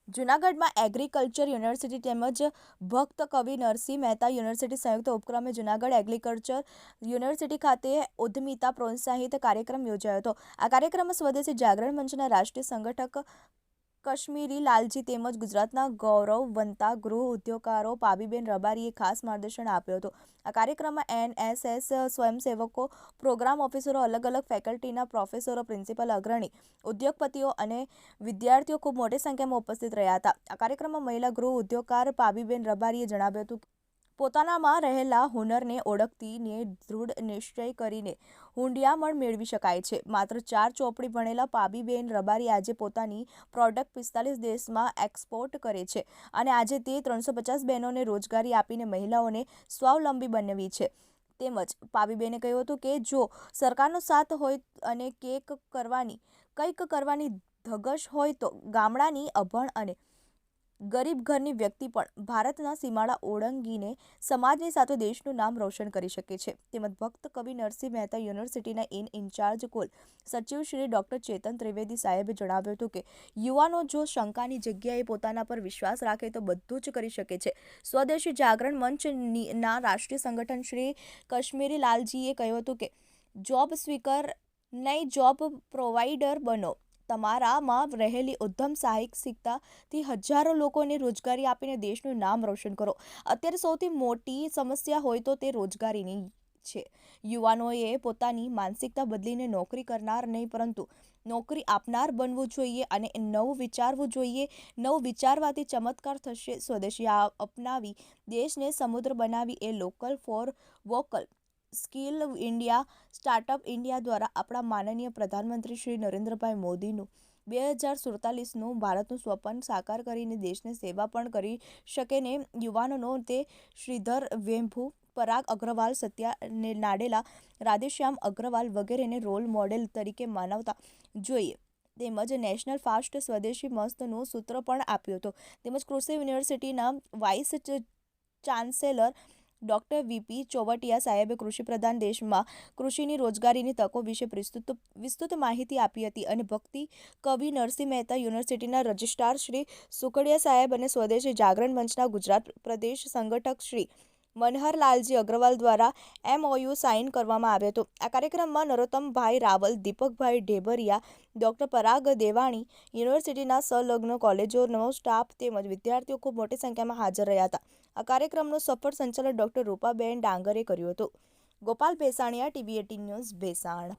જૂનાગઢમાં agriculture university તેમજ ભક્ત કવિ નરસિંહ મહેતા યુનિવર્સિટી સંયુક્ત ઉપક્રમે જૂનાગઢ એગ્રીકલ્ચર યુનિવર્સિટી ખાતે ઉદ્યમિતા પ્રોત્સાહિત કાર્યક્રમ યોજાયો હતો. આ કાર્યક્રમમાં સ્વદેશી જાગરણ મંચના રાષ્ટ્રીય સંગઠક કશ્મીરી લાલજી તેમજ ગુજરાતના ગૌરવવંતા ગૃહ ઉદ્યોગકારો પાબીબેન રબારીએ ખાસ માર્ગદર્શન આપ્યું હતું. આ કાર્યક્રમમાં એનએસએસ સ્વયંસેવકો, પ્રોગ્રામ ઓફિસરો, અલગ અલગ ફેકલ્ટીના પ્રોફેસરો, પ્રિન્સિપલ, અગ્રણી ઉદ્યોગપતિઓ અને વિદ્યાર્થીઓ ખૂબ મોટી સંખ્યામાં ઉપસ્થિત રહ્યા હતા. આ કાર્યક્રમમાં મહિલા ગૃહ ઉદ્યોગકાર પાબીબેન રબારીએ જણાવ્યું હતું કે પોતાનામાં રહેલા હુનરને ઓળખીને દૃઢ નિશ્ચય કરીને હુંડિયામણ મેળવી શકાય છે. માત્ર 4 ચોપડી ભણેલા પાબીબેન રબારી આજે પોતાની પ્રોડક્ટ 45 દેશમાં એક્સપોર્ટ કરે છે અને આજે તે 350 બહેનોને રોજગારી આપીને મહિલાઓને સ્વાવલંબી બનાવી છે. તેમજ પાબીબેને કહ્યું હતું કે જો સરકારનો સાથ હોય અને કંઈક કરવાની ધગશ હોય તો ગામડાની અભણ અને ગરીબ ઘરની વ્યક્તિ પણ ભારતના સીમાડા ઓળંગીને સમાજની સાથે દેશનું નામ રોશન કરી શકે છે. તેમજ ભક્ત કવિ નરસિંહ મહેતા યુનિવર્સિટીના ઇન્ચાર્જ કુલ સચિવ શ્રી ડૉક્ટર ચેતન ત્રિવેદી સાહેબે જણાવ્યું હતું કે યુવાનો જો શંકાની જગ્યાએ પોતાના પર વિશ્વાસ રાખે તો બધું જ કરી શકે છે. સ્વદેશી જાગરણ મંચના રાષ્ટ્રીય સંગઠન શ્રી કશ્મીરી લાલજીએ કહ્યું હતું કે જોબ સ્વીકર નહીં જોબ પ્રોવાઈડર બનો. તમારામાં રહેલી ઉદ્યમ સાહસિકતાથી હજારો લોકોને રોજગારી આપીને દેશનું નામ રોશન કરો. અત્યારે સૌથી મોટી સમસ્યા હોય તો તે રોજગારીની છે. યુવાનોએ પોતાની માનસિકતા બદલીને નોકરી કરનાર નહીં પરંતુ નોકરી આપનાર બનવું જોઈએ અને નવું વિચારવું જોઈએ. નવું વિચારવાથી ચમત્કાર થશે. સ્વદેશી અપનાવી દેશને સમૃદ્ધ બનાવી એ local for vocal skill India startup India દ્વારા આપણા માનનીય પ્રધાનમંત્રી શ્રી નરેન્દ્રભાઈ મોદીનું 2047નું ભારતનું સ્વપ્ન સાકાર કરીને દેશની સેવા પણ કરી શકે ને યુવાનોનો તે શ્રીધર વેમ્ભુ, પરાગ અગ્રવાલ, સત્યા નાડેલા, રાધેશ્યામ અગ્રવાલ વગેરેને રોલ મોડેલ તરીકે માનવતા જોઈએ. તેમજ નેશનલ ફાસ્ટ સ્વદેશી મસ્તનું સૂત્ર પણ આપ્યું હતું. તેમજ કૃષિ યુનિવર્સિટીના vice chancellor doctor VP Chovatiya સાહેબે કૃષિપ્રધાન દેશમાં કૃષિની રોજગારીની તકો વિશે વિસ્તૃત માહિતી આપી હતી અને ભક્તિ કવિ નરસિંહ મહેતા યુનિવર્સિટીના રજિસ્ટ્રાર શ્રી સુખડિયા સાહેબ અને સ્વદેશી જાગરણ મંચના ગુજરાત પ્રદેશ સંગઠક શ્રી મનહરલાલજી અગ્રવાલ દ્વારા MOU સાઇન કરવામાં આવ્યો હતો. આ કાર્યક્રમમાં નરોત્તમભાઈ રાવલ, દીપકભાઈ ઢેબરિયા, ડૉક્ટર પરાગ દેવાણી, યુનિવર્સિટીના સંલગ્ન કોલેજોનો સ્ટાફ તેમજ વિદ્યાર્થીઓ ખૂબ મોટી સંખ્યામાં હાજર રહ્યા હતા. આ કાર્યક્રમનું સફળ સંચાલન ડૉક્ટર રૂપાબેન ડાંગરે કર્યું હતું. Gopal Bhesaniya, TV18 news, Bhesan.